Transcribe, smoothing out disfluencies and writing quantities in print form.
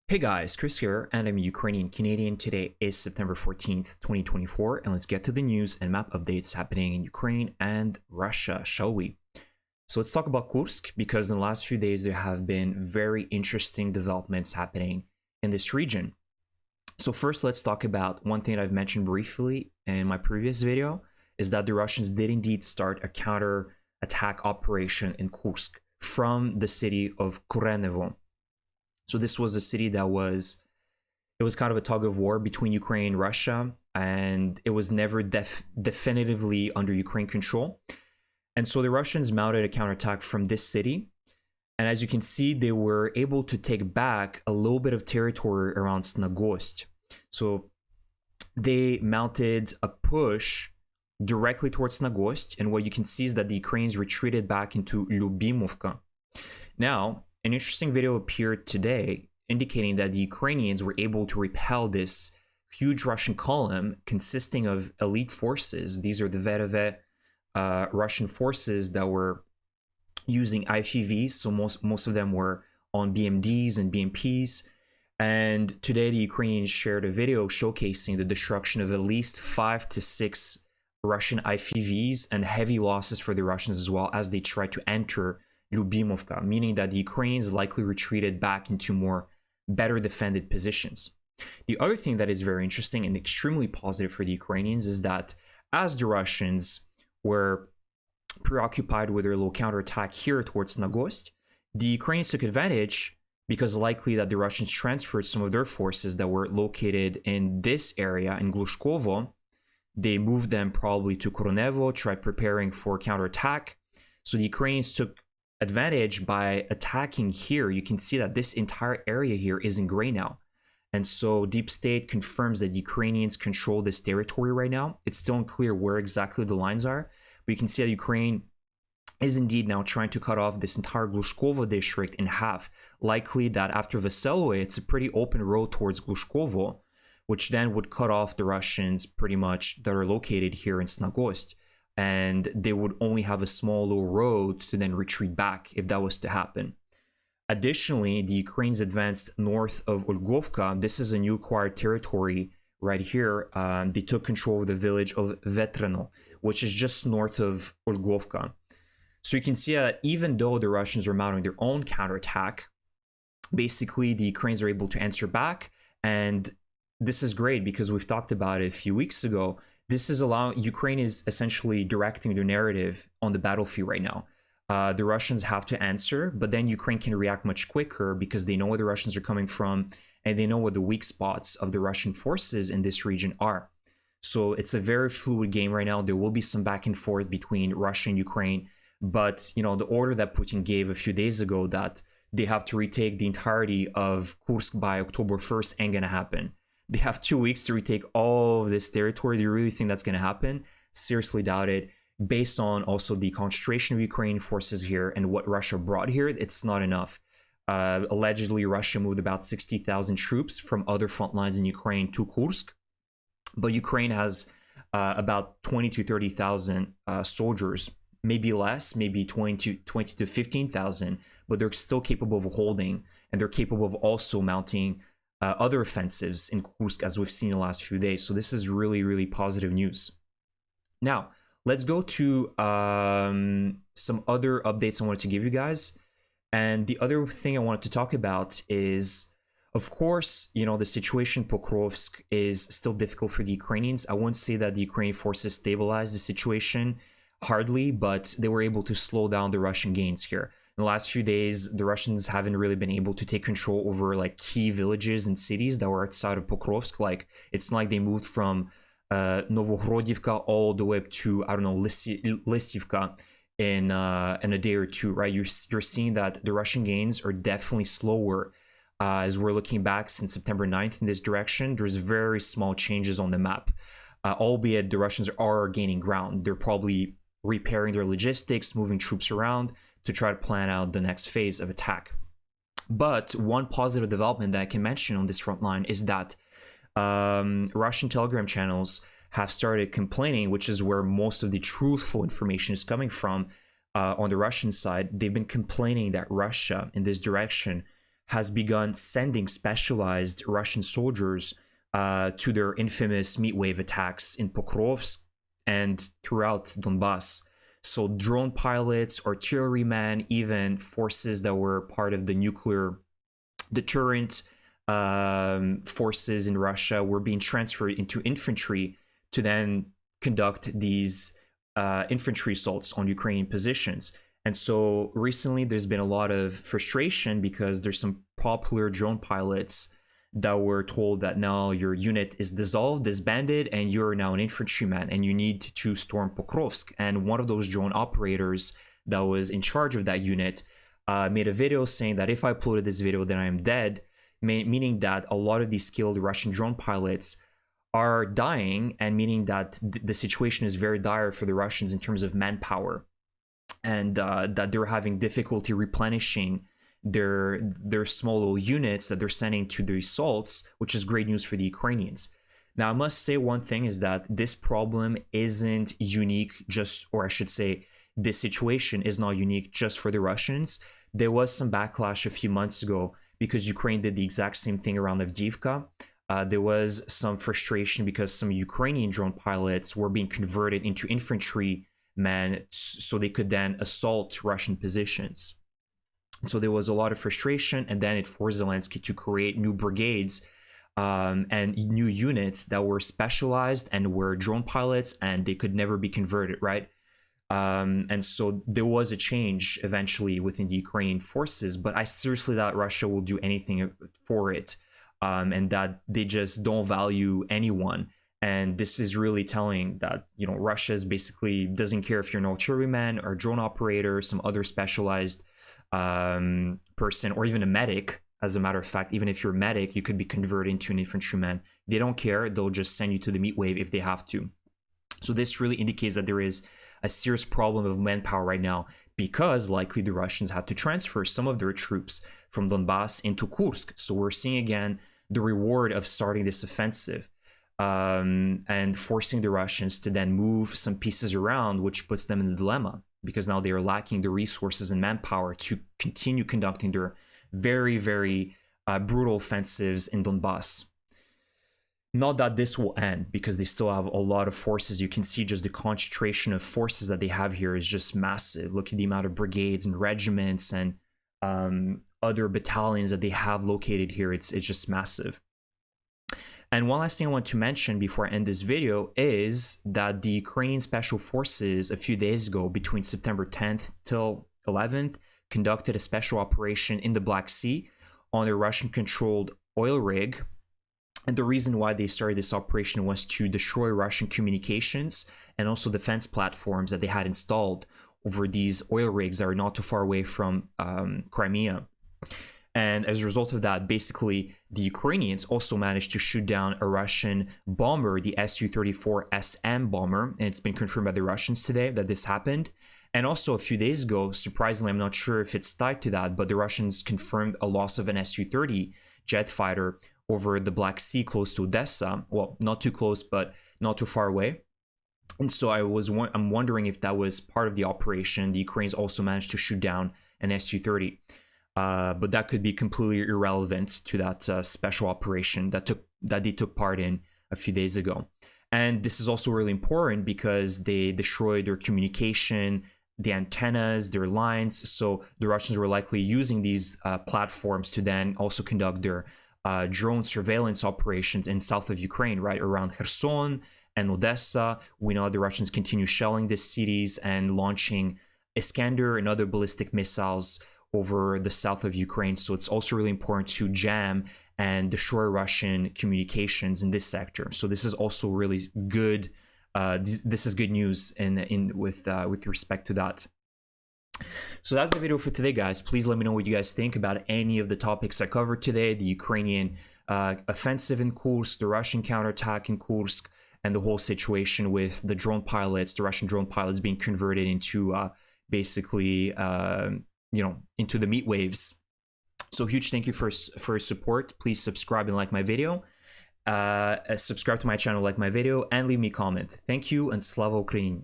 Hey guys, Chris here, and I'm Ukrainian Canadian. Today is September 14th, 2024, and let's get to the news and map updates happening in Ukraine and Russia, shall we? So let's talk about Kursk, because in the last few days there have been very interesting developments happening in this region. So first, let's talk about one thing I've mentioned briefly in my previous video, is that the Russians did indeed start a counter-attack operation in Kursk from the city of Kurenevo. So this was a city that was kind of a tug of war between Ukraine and Russia, and it was never definitively under Ukraine control. And so the Russians mounted a counterattack from this city. And as you can see, they were able to take back a little bit of territory around Snagost. So they mounted a push directly towards Snagost. And what you can see is that the Ukrainians retreated back into Lyubimovka. Now, an interesting video appeared today indicating that the Ukrainians were able to repel this huge Russian column consisting of elite forces. These are the VDV Russian forces that were using IFVs, so most of them were on BMDs and BMPs. And today the Ukrainians shared a video showcasing the destruction of at least 5 to 6 Russian IFVs and heavy losses for the Russians as well as they tried to enter Lyubimovka, meaning that the Ukrainians likely retreated back into more better defended positions. The other thing that is very interesting and extremely positive for the Ukrainians is that as the Russians were preoccupied with their little counterattack here towards Snagost, the Ukrainians took advantage because likely that the Russians transferred some of their forces that were located in this area in Glushkovo. They moved them probably to Kurenevo, tried preparing for a counterattack. So the Ukrainians took advantage by attacking here. You can see that this entire area here is in gray now. And so Deep State confirms that the Ukrainians control this territory right now. It's still unclear where exactly the lines are, but you can see that Ukraine is indeed now trying to cut off this entire Glushkovo district in half. Likely that after Veseloe, it's a pretty open road towards Glushkovo, which then would cut off the Russians pretty much that are located here in Snagost. And they would only have a small little road to then retreat back if that was to happen. Additionally, the Ukrainians advanced north of Olgovka. This is a new acquired territory right here. They took control of the village of Vetreno, which is just north of Olgovka. So you can see that even though the Russians are mounting their own counterattack, basically the Ukrainians are able to answer back. And this is great because we've talked about it a few weeks ago. This is allowing Ukraine is essentially directing their narrative on the battlefield right now. The Russians have to answer, but then Ukraine can react much quicker because they know where the Russians are coming from and they know what the weak spots of the Russian forces in this region are. So it's a very fluid game right now. There will be some back and forth between Russia and Ukraine, but the order that Putin gave a few days ago that they have to retake the entirety of Kursk by October 1st ain't gonna happen. They have 2 weeks to retake all of this territory. Do you really think that's going to happen? Seriously doubt it. Based on also the concentration of Ukrainian forces here and what Russia brought here, it's not enough. Allegedly, Russia moved about 60,000 troops from other front lines in Ukraine to Kursk. But Ukraine has about 20 to 30,000 soldiers, maybe less, maybe 20 to 15,000. But they're still capable of holding, and they're capable of also mounting other offensives in Kursk, as we've seen in the last few days. So this is really, really positive news. Now, let's go to some other updates I wanted to give you guys. And the other thing I wanted to talk about is, of course, the situation in Pokrovsk is still difficult for the Ukrainians. I wouldn't say that the Ukrainian forces stabilized the situation, hardly, but they were able to slow down the Russian gains here. In the last few days, the Russians haven't really been able to take control over key villages and cities that were outside of Pokrovsk. It's not like they moved from Novohrodivka all the way up to, I don't know, Lysivka in a day or two, right? You're seeing that the Russian gains are definitely slower as we're looking back since September 9th in this direction. There's very small changes on the map, albeit the Russians are gaining ground. They're probably repairing their logistics, moving troops around to try to plan out the next phase of attack. But one positive development that I can mention on this front line is that Russian Telegram channels have started complaining, which is where most of the truthful information is coming from on the Russian side. They've been complaining that Russia in this direction has begun sending specialized Russian soldiers to their infamous meat wave attacks in Pokrovsk and throughout Donbas. So drone pilots, artillerymen, even forces that were part of the nuclear deterrent forces in Russia were being transferred into infantry to then conduct these infantry assaults on Ukrainian positions. And so recently there's been a lot of frustration because there's some popular drone pilots that were told that now your unit is dissolved, disbanded, and you're now an infantryman and you need to storm Pokrovsk. And one of those drone operators that was in charge of that unit made a video saying that if I uploaded this video, then I am dead, meaning that a lot of these skilled Russian drone pilots are dying, and meaning that the situation is very dire for the Russians in terms of manpower, and that they're having difficulty replenishing their small little units that they're sending to the assaults, which is great news for the Ukrainians. Now, I must say one thing is that this problem isn't unique or I should say, this situation is not unique just for the Russians. There was some backlash a few months ago because Ukraine did the exact same thing around Avdiivka. There was some frustration because some Ukrainian drone pilots were being converted into infantrymen so they could then assault Russian positions. So there was a lot of frustration, and then it forced Zelensky to create new brigades and new units that were specialized and were drone pilots, and they could never be converted, right? And so there was a change eventually within the Ukrainian forces, but I seriously doubt Russia will do anything for it, and that they just don't value anyone. And this is really telling that, you know, Russia basically doesn't care if you're an artilleryman or drone operator, some other specialized person, or even a medic. As a matter of fact, even if you're a medic, you could be converted into an infantryman. They don't care. They'll just send you to the meat wave if they have to. So this really indicates that there is a serious problem of manpower right now, because likely the Russians had to transfer some of their troops from Donbas into Kursk. So we're seeing again the reward of starting this offensive and forcing the Russians to then move some pieces around, which puts them in a dilemma, because now they are lacking the resources and manpower to continue conducting their very, very brutal offensives in Donbas. Not that this will end, because they still have a lot of forces. You can see just the concentration of forces that they have here is just massive. Look at the amount of brigades and regiments and other battalions that they have located here. It's just massive. And one last thing I want to mention before I end this video is that the Ukrainian Special Forces a few days ago, between September 10th till 11th, conducted a special operation in the Black Sea on a Russian-controlled oil rig. And the reason why they started this operation was to destroy Russian communications and also defense platforms that they had installed over these oil rigs that are not too far away from Crimea. And as a result of that, basically, the Ukrainians also managed to shoot down a Russian bomber, the Su-34SM bomber. And it's been confirmed by the Russians today that this happened. And also a few days ago, surprisingly, I'm not sure if it's tied to that, but the Russians confirmed a loss of an Su-30 jet fighter over the Black Sea close to Odessa. Well, not too close, but not too far away. And so I'm wondering if that was part of the operation. The Ukrainians also managed to shoot down an Su-30. But that could be completely irrelevant to that special operation that they took part in a few days ago. And this is also really important because they destroyed their communication, the antennas, their lines. So the Russians were likely using these platforms to then also conduct their drone surveillance operations in south of Ukraine, right around Kherson and Odessa. We know the Russians continue shelling these cities and launching Iskander and other ballistic missiles over the south of Ukraine. So it's also really important to jam and destroy Russian communications in this sector. So this is also really good. This is good news with respect to that. So that's the video for today, guys. Please let me know what you guys think about any of the topics I covered today: the Ukrainian offensive in Kursk, the Russian counterattack in Kursk, and the whole situation with the drone pilots, the Russian drone pilots being converted into basically into the meat waves. So huge thank you for your support. Please subscribe and like my video. Subscribe to my channel, like my video, and leave me a comment. Thank you, and Slava Ukraini.